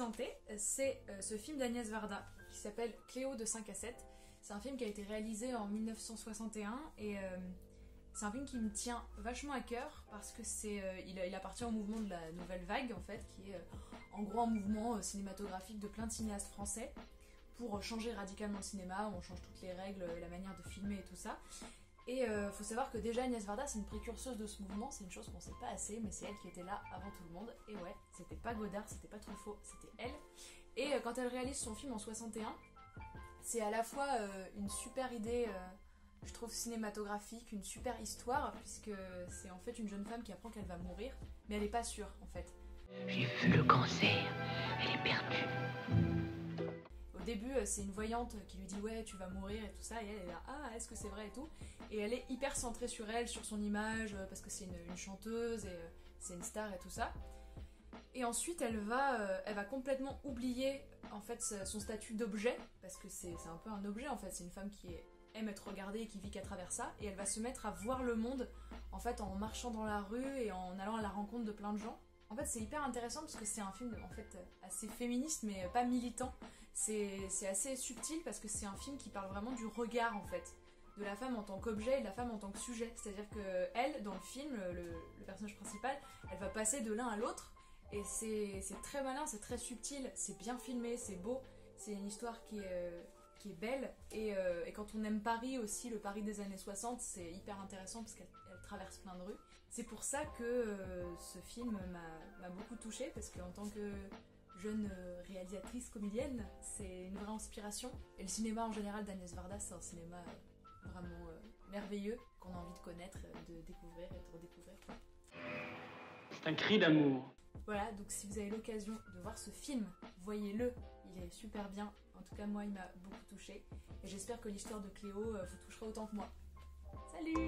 présenter, c'est ce film d'Agnès Varda qui s'appelle Cléo de 5 à 7. C'est un film qui a été réalisé en 1961 et c'est un film qui me tient vachement à cœur parce que il appartient au mouvement de la Nouvelle Vague en fait, qui est en gros un mouvement cinématographique de plein de cinéastes français pour changer radicalement le cinéma, où on change toutes les règles, la manière de filmer et tout ça. Et faut savoir que déjà Agnès Varda c'est une précurseuse de ce mouvement, c'est une chose qu'on sait pas assez, mais c'est elle qui était là avant tout le monde. Et ouais, c'était pas Godard, c'était pas Truffaut, c'était elle. Et quand elle réalise son film en 61, c'est à la fois une super idée, je trouve cinématographique, une super histoire, puisque c'est en fait une jeune femme qui apprend qu'elle va mourir, mais elle est pas sûre en fait. J'ai vu le cancer, elle est perdue. Au début, c'est une voyante qui lui dit ouais, tu vas mourir et tout ça, et elle est là, ah, est-ce que c'est vrai et tout. Et elle est hyper centrée sur elle, sur son image, parce que c'est une chanteuse et c'est une star et tout ça. Et ensuite, elle va complètement oublier en fait son statut d'objet, parce que c'est un peu un objet en fait, c'est une femme qui aime être regardée et qui vit qu'à travers ça, et elle va se mettre à voir le monde en fait en marchant dans la rue et en allant à la rencontre de plein de gens. En fait, c'est hyper intéressant parce que c'est un film en fait assez féministe mais pas militant. C'est assez subtil parce que c'est un film qui parle vraiment du regard en fait, de la femme en tant qu'objet et de la femme en tant que sujet. C'est-à-dire que elle, dans le film, le personnage principal, elle va passer de l'un à l'autre et c'est très malin, c'est très subtil, c'est bien filmé, c'est beau, c'est une histoire qui est belle et quand on aime Paris aussi, le Paris des années 60, c'est hyper intéressant parce qu'elle traverse plein de rues. C'est pour ça que ce film m'a beaucoup touchée parce qu'en tant que jeune réalisatrice comédienne, c'est une vraie inspiration. Et le cinéma en général d'Agnès Varda, c'est un cinéma vraiment merveilleux qu'on a envie de connaître, de découvrir et de redécouvrir. C'est un cri d'amour. Voilà, donc si vous avez l'occasion de voir ce film, voyez-le, il est super bien. En tout cas, moi, il m'a beaucoup touchée. Et j'espère que l'histoire de Cléo vous touchera autant que moi. Salut!